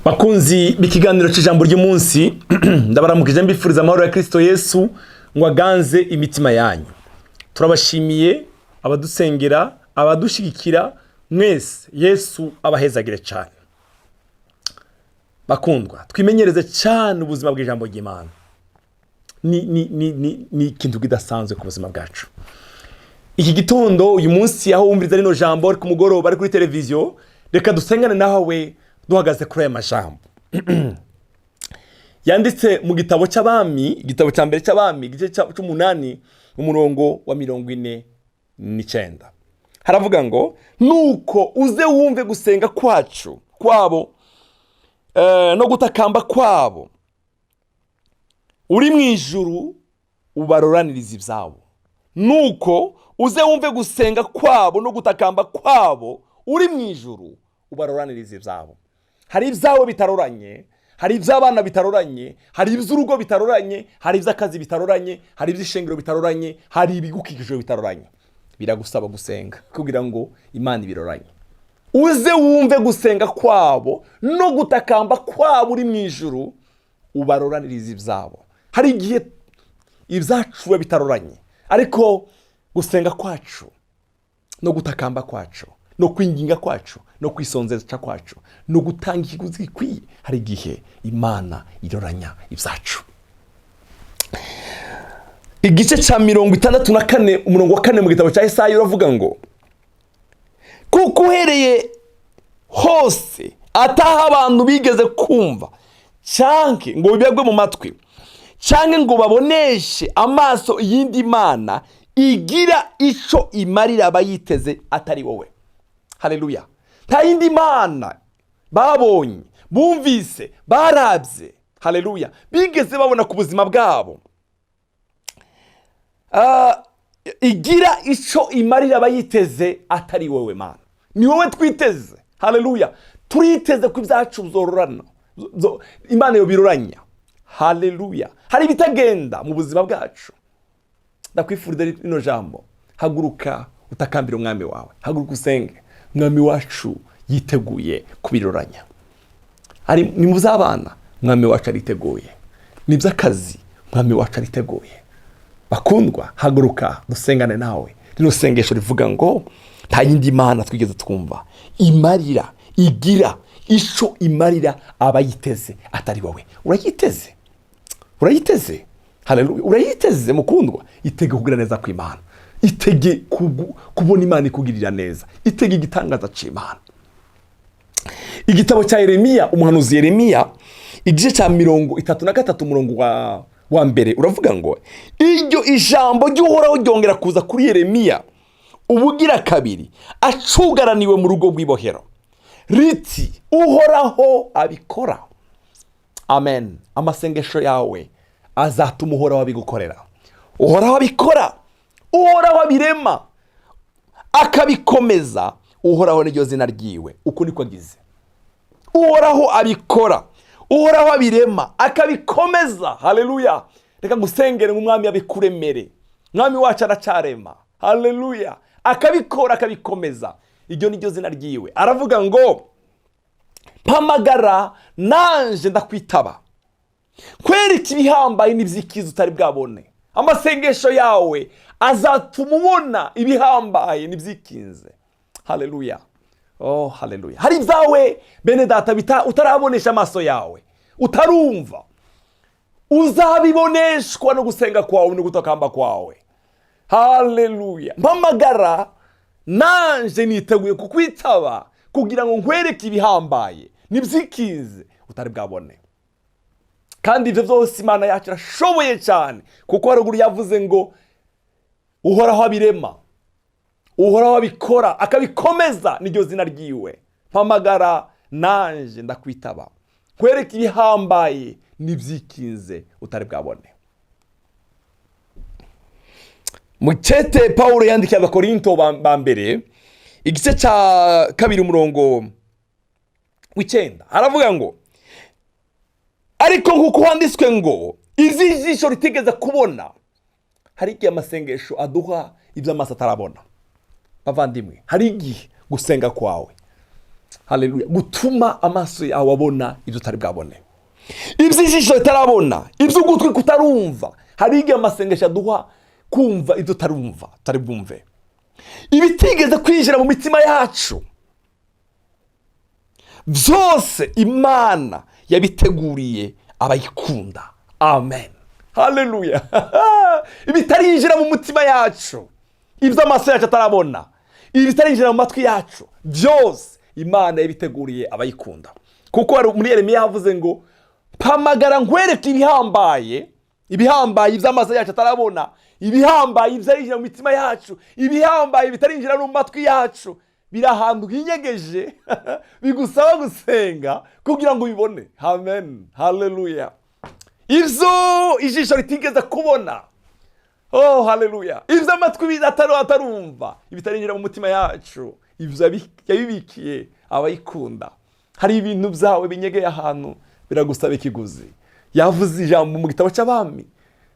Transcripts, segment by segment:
Bakunzi b'ikiganiro cy'ijambo ry'umunsi ndabaramukije mbifuriza amahoro ya Kristo Yesu ngo aganze imitima yanyu. Turabashimiye abadusengera, abadushigikira mwese. Yesu abahezagire cyane. Bakundwa, twimenyereze cyane ubuzima bw'ijambo ry'Imana. Ni ikintu kidasanzwe ku buzima bwacu. Iki gitondo uyu munsi aho wumviriza rino jambo ari ku mugoroba ari kuri televiziyo, reka dusengane nawe duhagaze kuri aya majambo. Yanditse mu gitabo cy'abami, igitabo cya mbere cy'abami, igice cy'umunani, umurongo wa 49. Haravuga ngo nuko uze wumve gusenga kwabo no gutakamba kwabo, uri mu ijuru ubaroraniriza ibyabo. Nuko uze wumve gusenga kwabo no gutakamba kwabo, uri mu ijuru ubaroraniriza ibyabo. Hari ibyawe bitaroranye, hari iby'abana bitaroranye, hari iby'urugo bitaroranye, hari iby'akazi bitaroranye, hari iby'ishengero bitaroranye, hari ibigukikije bitaroranye. Biragusaba gusenga kugira ngo Imana ibiroranye. Uze wumve gusenga kwabo no gutakamba kwabo, uri mu ijuru ubaroraniriza ibyabo. Hari igihe ibyacu bitaroranye, ariko gusenga kwacu no gutakamba kwacu no kwinginga kwacu no kwisonzesha kwacu no gutanga ikiguzi gikwiye, hari igihe Imana iroranya ibyacu. Igice cya 64 umurongo wa 4 mu gitabo cya Yesaya uravuga ngo kuko uhereye hose ataha abantu bigeze kumva cyanke ngo bibegwe mu matwi cyanke ngo baboneshe amaso yindi Mana igira ico imarira abayiteze atari wowe. Haleluya. Nta yindi Mana babonye, bumvise, barabye, haleluya, bigeze babona ku buzima bwabo igira ico imarira abayiteze atari wowe Mana. Ni wowe twiteze. Haleluya. Turiteze ku byacu bizororana, Imana yo biroranya. Haleluya. Hari bitagenda mu buzima bwacu, ndakwifurira rino jambo. Haguruka utakambira umwami wawe, haguruka usenge. Mwami wacu yiteguye kubiroranya. Ari ni muzabana, mwami wacu ariteguye. Ni by'akazi, mwami wacu ariteguye. Bakundwa, haguruka dusengane nawe. Rino sengesho rivuga ngo nta yindi Mana twigeze twumva imarira igira ico imarira abayiteze atari wowe. Urayiteze? Urayiteze? Haleluya. Urayiteze mukundwa? Itege kugira neza kw'Imana. Itege kubona Imana ikugirira neza. Itege igitangaza cy'Imana. Igitabo cya Yeremiya, umuhanuzi Yeremiya, igice cya 33 umurongo wa mbere uravuga ngo iryo ijambo ry'Uhoraho ryongera kuza kuri Yeremiya ubugira kabiri acugaraniwe mu rugo rw'ibohero riti Uhoraho abikora. Amen. Amasengesho yawe azatuma Uhoraho abigukorera. Uhoraho abikora, Uhoraho abirema akabikomeza. Uhoraho niryo zina ryiwe, uko niko agize. Uhoraho abikora, Uhoraho abirema akabikomeza. Haleluya. Reka ngusengere umwami abikuremere. Mwami wacu aracarema. Haleluya. Akabikora akabikomeza. Iryo niryo zina ryiwe. Aravuga ngo mpamagara nanje ndakwitaba, kwereka ibihambaye n'ibyikiza utari bwabone. Amasengesho yawe azatuma ubona ibihambaye n'ibyikinze. Haleluya. Oh, haleluya. Hari ibyawe bene data utarabonesha amaso yawe, utarumva, uzabiboneshwa no gusenga kwawe no gutakamba kwawe. Haleluya. Mpamagara nanje niteguye kukwitaba kugira ngo nkwereke ibihambaye n'ibyikize utari bwabone. Kandi ibyo byose Imana yacu irashoboye cyane, kuko haruguru yavuze ngo Uhoraho abirema, Uhoraho abikora akabikomeza, niryo zina ryiwe. Mpamagara nanje ndakwitaba, kwereka ibihambaye n'ibyikinze utari bwabone. Mucete Paulo yandikiye Abakorinto ba mbere igice cya 2 umurongo w'9 aravuga ngo ariko nkuko handitswe ngo izijisho ritigeze kubona. Hari igihe amasengesho aduha ibyo amaso atarabona. Bavandimwe, hari igihe gusenga kwawe haleluya, gutuma amaso yawe abona ibyo utari bwabone, iby'ijisho ritarabona, iby'ugutwi kutarumva. Hari igihe amasengesho aduha kumva ibyo utarumva, utari bwumve, ibitigeze kwinjira mu mitima yacu, byose Imana yabiteguriye abayikunda. Amen, haleluya. Ibitarinjira mu mutima yacu, ibyo amaso yacu atarabona, ibitarinjira mu matwi yacu, byose Imana yabiteguriye abayikunda. Kuko muri Yeremiya yavuze ngo mpamagara nkwereke ibihambaye, ibihambaye iby'amaso yacu atarabona, ibihambaye ibitarinjira mu mitima yacu, ibihambaye bitarinjira no mu matwi yacu, biri ahantu hinyegeje bigusaba gusenga kugira ngo ubibone. Amen, haleluya. Ibyo ijisho ritigeze kubona, oh haleluya, ibyo amatwi atarumva, ibitarinjira mu mutima yacu, ibyo yabibikiye abayikunda. Hari ibintu byawe binyegeye ahantu, biragusaba ikiguzi. Yavuze ijambo mu gitabo cy'Abami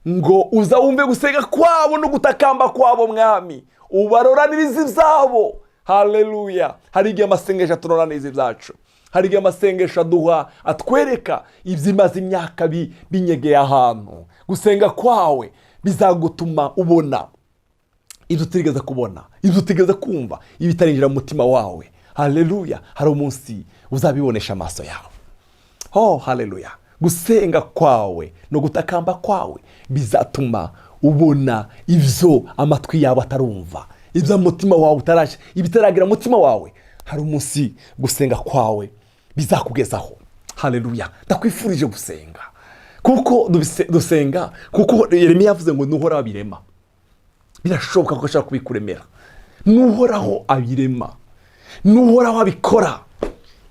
ngo uzawumve gusenga kwabo no gutakamba kwabo mwami, ubaroraniriza ibyabo. Haleluya. Hari igihe amasengesho aturoraniriza ibyacu, hari igihe amasengesho aduha atwereka ibyimaze imyaka binyegeye ahantu. Gusenga kwawe bizagutuma ubona ibyo utigeze kubona, ibyo utigeze kumva, ibitarinjira mu mutima wawe. Haleluya. Hari umunsi uzabibonesha amaso yawe. Oh haleluya. Gusenga kwawe no gutakamba kwawe bizatuma ubona ibyo amatwi yawe atarumva, ibyo umutima wawe utarashe, ibitaragira umutima wawe. Hari umunsi gusenga kwawe bizakugezaho. Haleluya. Ndakwifurije gusenga, kuko dusenga, kuko Yeremiya yavuze ngo nuhora abirema. Birashoboka ko ashaka kubikuremera. Nuhoraho abirema, nuhoraho abikora.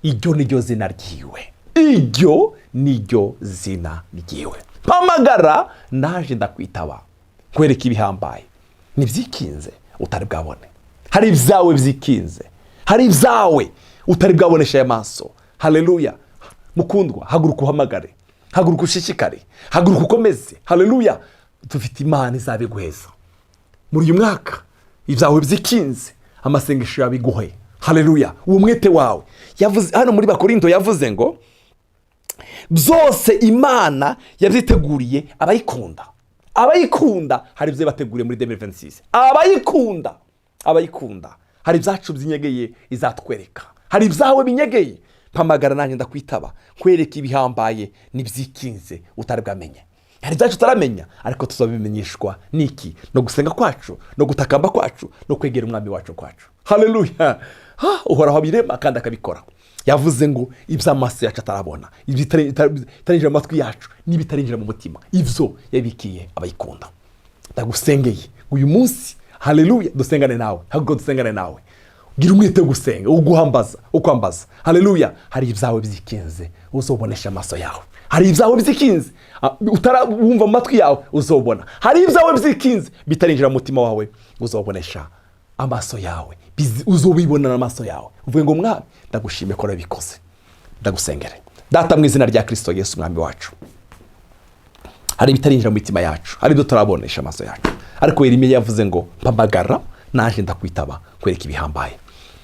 Iryo niryo zina ryiwe, iryo niryo zina ryiwe. Mpamagara naje ndakwitaba, nkwereke ibihambaye nibyikinze utari bwabone. Hari ibyawe byikinze, hari ibyawe utari bwabonesha amaso. Haleluya. Mukundwa, haguruka uhamagare, haguruka ushishikare, haguruka ukomeze. Haleluya. Dufite Imana izabiguheza muri uyu mwaka. Ibyawe byikinze, amasengesho yabiguhe. Haleluya. Uwo mwete wawe. Yavuze hano muri Bakorinto, yavuze ngo byose Imana yabyiteguriye abayikunda. Abayikunda hari ibyo bateguriye muri 2026. Abayikunda hari ibyacu by'inyegeye izatwereka, hari ibyawe binyegeye. Mpamagara nanjye ndakwitaba, nkwereke ibihambaye nibyikinze utari bwamenye. Hari ibyacu utaramenya, ariko tuzabimenyeshwa niki? No gusenga kwacu, no gutakamba kwacu, no kwegera umwami wacu kwacu. Haleluya. Uhoraho abirema kandi akabikora. Yavuze ngo iby'amaso yacu atarabona, ibitarinjira mu matwi yacu, n'ibitarinjira mu mutima, ibyo yabikiye abayikunda. Ndagusengeye uyu munsi, haleluya, dusengane nawe, haguruka dusengane nawe. Gira umwete wo gusenga, uguhambaza, ukwambaza. Haleluya. Hari ibyawe byikinze uzobonesha amaso yawe, hari ibyawe byikinze utarabumva mu matwi yawe uzobona, hari ibyawe byikinze bitarinjira mu mutima wawe uzobonesha amaso yawe, uzobibona n'amaso yawe. Uvuge ngo mwami, ndagushime ko urabikoze. Ndagusengere. Data, mu izina rya Kristo Yesu umwami wacu, hari ibitarinjira mu mitima yacu, hari ibyo turabonesha amaso yacu, ariko Yeremiya yavuze ngo mpamagara naje ndakwitaba, kwereka ibihambaye.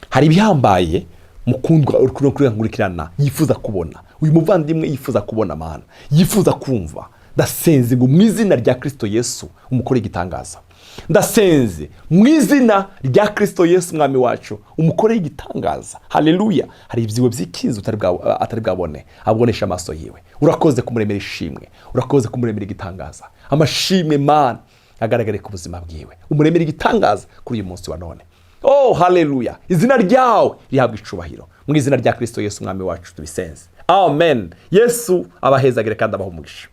Hari ibihambaye mukundwa uri kurangurikirana yifuza kubona. Uyu muvandimwe yifuza kubona Mana, yifuza kumva. Ndasenze ngo mu izina rya Kristo Yesu umukore igitangaza. Ndasenze mu izina rya Kristo Yesu mwami wacu umukore igitangaza. Haleluya. Hari ibyiwe byikinze atari bwabone, abonesha amaso yiwe. Urakoze kumuremera ishimwe, urakoze kumuremera igitangaza. Amashimwe Mana agaragare ku buzima bwiwe, umuremera igitangaza kuri uyu munsi wa none. Oh haleluya. Izina ryawe rihabwa icubahiro, mu izina rya Kristo Yesu mwami wacu tubisenze. Amen. Yesu abahezagire kandi abaha umugisha.